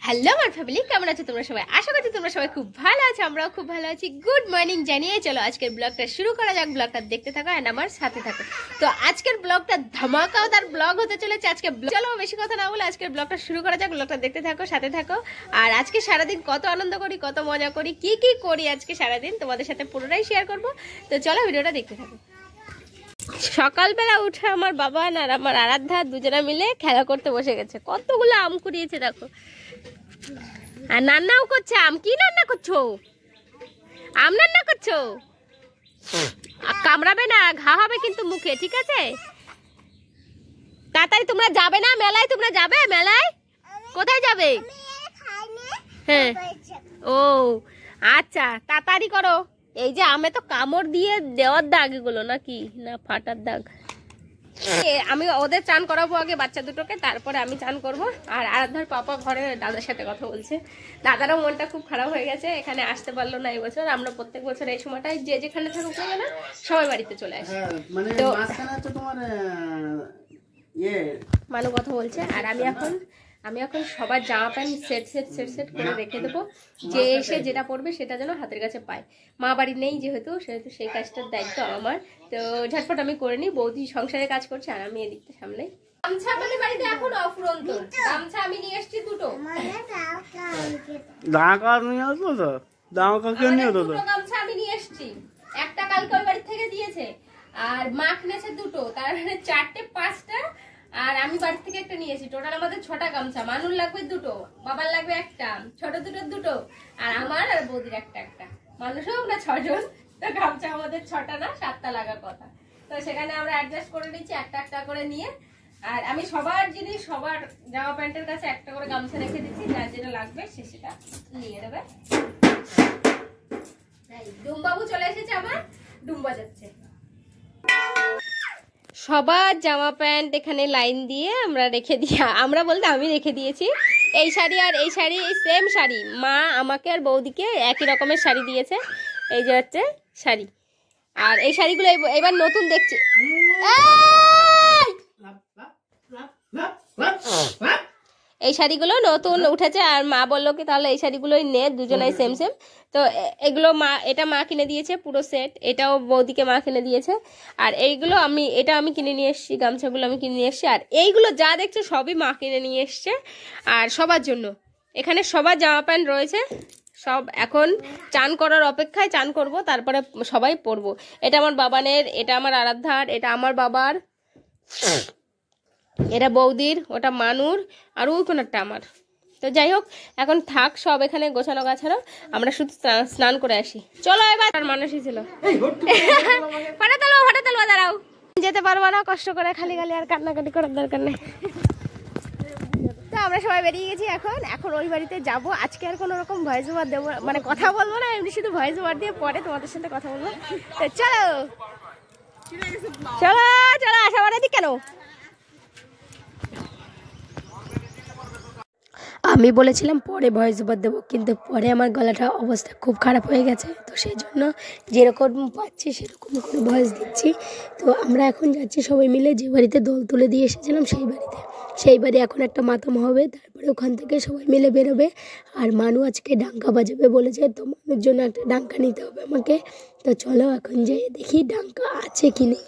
Hello আমার family, কেমন আছো তোমরা সবাই? আশা করছি তোমরা সবাই খুব ভালো আছো, আমরাও খুব ভালো আছি। গুড মর্নিং জানিয়ে চলো আজকের ব্লগটা শুরু করা যাক। ব্লগটা দেখতে থাকো এন্ড আমার সাথে থাকো। তো আজকের ব্লগটা ধামাকাদার ব্লগ হতে চলেছে আজকে। চলো বেশি কথা না বলে আজকের ব্লগটা শুরু করা যাক। ব্লগটা দেখতে থাকো, সাথে থাকো। আর আজকে সারাদিন কত আনন্দ করি, কত মজা করি, কি কি করি আজকে সারাদিন তোমাদের সাথে পুরোটাই শেয়ার করবো। তো চলো ভিডিওটা দেখতে থাকো। সকালবেলা উঠে আমার বাবা আর আমার আরাধ্যা দুজনে মিলে খেলা করতে বসে গেছে। কতগুলো আম কুড়িয়েছে দেখো, আর রান্নাও করছে। আম কি রান্না করছো? আম রান্না করছো? কামড়াবে না, ঘা হবে কিন্তু মুখে, ঠিক আছে? তাড়াতাড়ি তোমরা যাবে না মেলায়? তোমরা যাবে মেলায়? কোথায় যাবে? হ্যাঁ, ও আচ্ছা, তাড়াতাড়ি করো। এই যে আমে তো কামড় দিয়ে দেওয়ার দাগ এগুলো, নাকি না ফাটার দাগ? আমি ওদের চান করাবো আগে, বাচ্চা দুটোকে, তারপরে আমি চান করব। আর আরাধ্যার পাপা ঘরে দাদার সাথে কথা বলছে। দাদারও মনটা খুব খারাপ হয়ে গেছে, এখানে আসতে পারলো না এই বছর। আমরা প্রত্যেক বছর এই সময়টায় যে যেখানে থাকুক না কেন সবাই বাড়িতে চলে আসে। তো মানু কথা বলছে। আর আমি এখন সবার জামা প্যান্ট সেট করে রেখে দেবো, যে এসে যেটা পড়বে সেটা যেন হাতের কাছে পায়। মা বাড়ি নেই যেহেতু সেই কাজটার দায়িত্ব আমার। তো ঝটপট আমি করে নিই। বৌদি সংসারে কাজ করছে আর আমি এদিকটা সামলাই। গামছা আমাদের বাড়িতে এখন অফুরন্ত। গামছা আমি নিয়ে এসেছি দুটো। গামছা আমি নিয়ে এসেছি, একটা কালকে ওই বাড়ি থেকে দিয়েছে। আর মা কিনেছে দুটো, তার মানে 4টে 5টা। আর আমি বাড়ি থেকে একটা নিয়েছি। টোটাল আমাদের 6টা গামছা। মানুর লাগবে দুটো, বাবার লাগবে একটা, ছোট দুটো, আর আমার আর বৌদির একটা। মানুষও আমরা 6 জন, তো গামছা আমাদের 6টা না 7টা লাগার কথা। তো সেখানে আমরা অ্যাডজাস্ট করে নিচ্ছি একটা করে নিয়ে। আর আমি সবার জিনিস, সবার জামা প্যান্টের কাছে একটা করে গামছা রেখে দিচ্ছি, যার যেটা লাগবে সে সেটা নিয়ে নেবে। ডুমবাবু চলে এসেছে, আমার ডুম বাজাচ্ছে। সবার জামা প্যান্ট এখানে লাইন দিয়ে আমরা বলতে আমি রেখে দিয়েছি। এই শাড়ি আর এই শাড়ি, এই সেম শাড়ি মা আমাকে আর বৌদিকে একই রকমের শাড়ি দিয়েছে। এই যে হচ্ছে শাড়ি। আর এই শাড়িগুলো এবার নতুন দেখছি। এই শাড়িগুলো নতুন উঠেছে আর মা বললো কি তাহলে এই শাড়িগুলোই নে, দুজনাই সেম। তো এগুলো এটা মা কিনে দিয়েছে পুরো সেট, এটাও বৌদিকে মা কিনে দিয়েছে। আর এইগুলো এটা আমি কিনে নিয়ে এসেছি, গামছাগুলো আমি কিনে নিয়ে এসেছি। আর এইগুলো যা দেখছো সবই মা কিনে নিয়ে এসছে। আর সবার জন্য এখানে সবার জামা প্যান্ট রয়েছে, সব এখন চান করার অপেক্ষায়। চান করব, তারপরে সবাই পরবো। এটা আমার বাবানের, এটা আমার আরাধ্যার, এটা আমার বাবার, এটা বৌদির, ওটা মানুর, আর ওই কোনটা আমার। তো যাই হোক, এখন থাক সব এখানে গোছানো গাছানো, আমরা শুধু স্নান করে আসি। চলো এবার। আর মানুষই ছিল ফাটাতাল দাঁড়াও, যেতে পারবো না কষ্ট করে, খালি আর কান্নাকাটি করার দরকার নেই। তো আমরা সবাই বেরিয়ে গেছি। এখন ওই বাড়িতে যাবো। আজকে আর কোনো রকম ভয়েস ওভার দেবো, মানে কথা বলবো না, এমনি শুধু ভয়েস ওভার দিয়ে পরে তোমাদের সাথে কথা বলবো। তো চলো আসা বাড়াদি কেন? আমি বলেছিলাম পরে ভয়েস ওভার দেবো, কিন্তু পরে আমার গলাটা অবস্থা খুব খারাপ হয়ে গেছে। তো সেই জন্য যেরকম পাচ্ছি সেরকম করে ভয়েস দিচ্ছি। তো আমরা এখন যাচ্ছি সবাই মিলে যে বাড়িতে দোল তুলে দিয়ে এসেছিলাম সেই বাড়ি এখন একটা মাতম হবে, তারপরে ওখান থেকে সবাই মিলে বেরোবে। আর মানু আজকে ডাঙ্কা বাজাবে বলেছে, তো মানুর জন্য একটা ডাঙ্কা নিতে হবে আমাকে। তো চলো এখন যেয়ে দেখি ডাঙ্কা আছে কি নেই।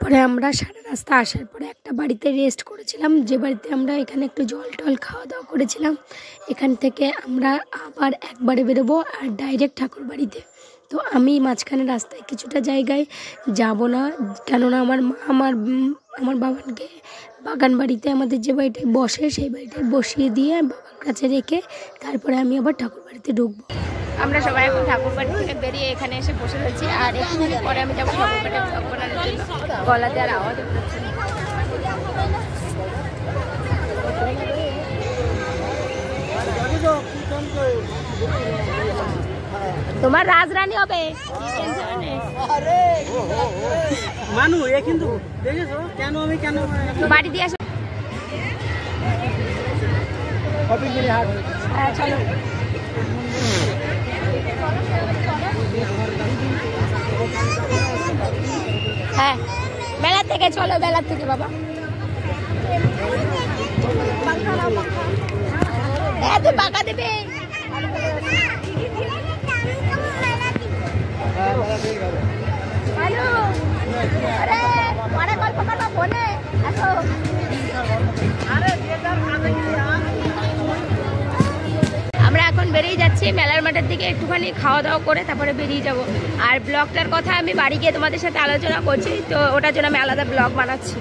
তারপরে আমরা সারা রাস্তা আসার পরে একটা বাড়িতে রেস্ট করেছিলাম, যে বাড়িতে আমরা এখানে একটু জল টল খাওয়া দাওয়া করেছিলাম। এখান থেকে আমরা আবার একবারে বেরোবো আর ডাইরেক্ট ঠাকুর বাড়িতে। তো আমি মাঝখানে রাস্তায় কিছুটা জায়গায় যাব না, কেননা আমার মা আমার বাবানকে বাগান বাড়িতে আমাদের যে বাড়িটায় বসে সেই বাড়িটায় বসিয়ে দিয়ে বাবার কাছে রেখে তারপরে আমি আবার ঠাকুর বাড়িতে ঢুকবো। আমরা সবাই এখন ঠাকুর বাড়ি থেকে বেরিয়ে এখানে এসে বসে রয়েছি, আর একটু পরে আমি যাবো ঠাকুর বাড়ি ব্লগ বানানোর জন্য। গলাতে আর আওয়াজ হচ্ছে না। তোমার রাজরানী হবে মানু, এ কিন্তু দেখেছো কেন আমি কেন বাড়ি দিয়ে আসো। হ্যাঁ চলো। হ্যাঁ বেলা থেকে চলো, বেলা থেকে বাবা। তুই পাকা দেবে। আমরা এখন বেরিয়ে যাচ্ছি মেলার মাঠের দিকে, একটুখানি খাওয়া দাওয়া করে তারপরে বেরিয়ে যাব। আর ব্লগটার কথা আমি বাড়ি গিয়ে তোমাদের সাথে আলোচনা করছি, তো ওটার জন্য আমি আলাদা ব্লগ বানাচ্ছি।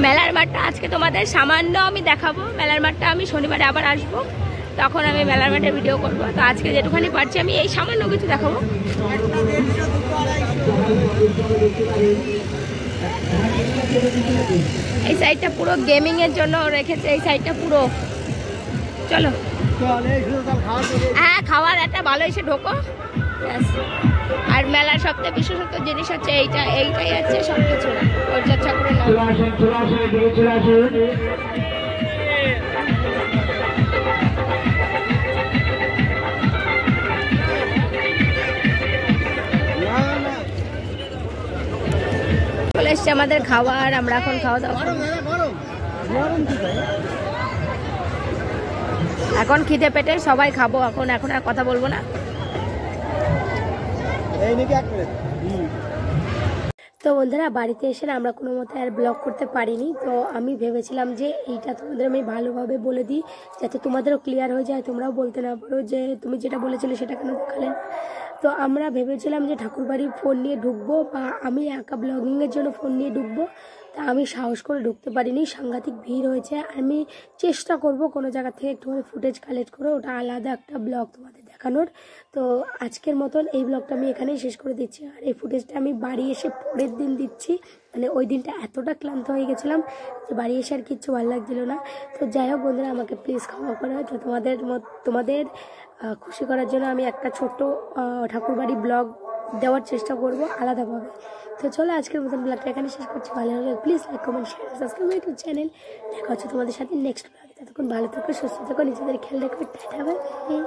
মেলার মাঠটা আজকে তোমাদের সামান্য আমি দেখাবো। মেলার মাঠটা আমি শনিবারে আবার আসবো, তখন আমি মেলার মাঠে ভিডিও করবো। তো আজকে যেটুখানি পারছি আমি এই সামান্য কিছু দেখাবো। এই সাইডটা পুরো গেমিং এর জন্য রেখেছে, এই সাইডটা পুরো। চলো হ্যাঁ, খাওয়ার একটা ভালো এসে ঢোকো। আর মেলার সবথেকে বিশেষত জিনিস হচ্ছে এইটাই হচ্ছে সবকিছু পরিচর্যা করে চলে এসছে আমাদের খাবার। আমরা এখন খাওয়া দাওয়া এখন খিদে পেটে সবাই খাবো। এখন আর কথা বলবো না। তো বন্ধুরা বাড়িতে এসে আমরা কোনো মতে আর ব্লগ করতে পারিনি। তো আমি ভেবেছিলাম যে এইটা তোমাদের আমি ভালোভাবে বলে দিই, যাতে তোমাদেরও ক্লিয়ার হয়ে যায়, তোমরাও বলতে না পারো যে তুমি যেটা বলেছিলে সেটা কেন দেখালে। তো আমরা ভেবেছিলাম যে ঠাকুরবাড়ি ফোন নিয়ে ঢুকবো, বা আমি একা ব্লগিংয়ের জন্য ফোন নিয়ে ঢুকবো। তা আমি সাহস করে ঢুকতে পারিনি, সাংঘাতিক ভিড় হয়েছে। আমি চেষ্টা করব কোনো জায়গা থেকে একটুখানি ফুটেজ কালেক্ট করে ওটা আলাদা একটা ব্লগ তোমাদের দেখানোর। তো আজকের মতন এই ব্লগটা আমি এখানেই শেষ করে দিচ্ছি। আর এই ফুটেজটা আমি বাড়ি এসে পরের দিন দিচ্ছি, মানে ওই দিনটা এতটা ক্লান্ত হয়ে গেছিলাম যে বাড়ি এসে আর কিচ্ছু ভালো লাগছিল না। তো যাই হোক বন্ধুরা, আমাকে প্লিজ ক্ষমা করো। তো তোমাদের খুশি করার জন্য আমি একটা ছোট্ট ঠাকুরবাড়ি ব্লগ দেওয়ার চেষ্টা করব আলাদাভাবে। তো চলো আজকের মতন ব্লগটা এখানে শেষ করছি। ভালো লাগলে please like comment share subscribe YouTube channel. দেখা হচ্ছে তোমাদের সাথে নেক্সট ব্লগে। ততক্ষণ ভালো থাকো, সুস্থ থাকো, নিজেদের খেয়াল রাখো। Tata bye bye.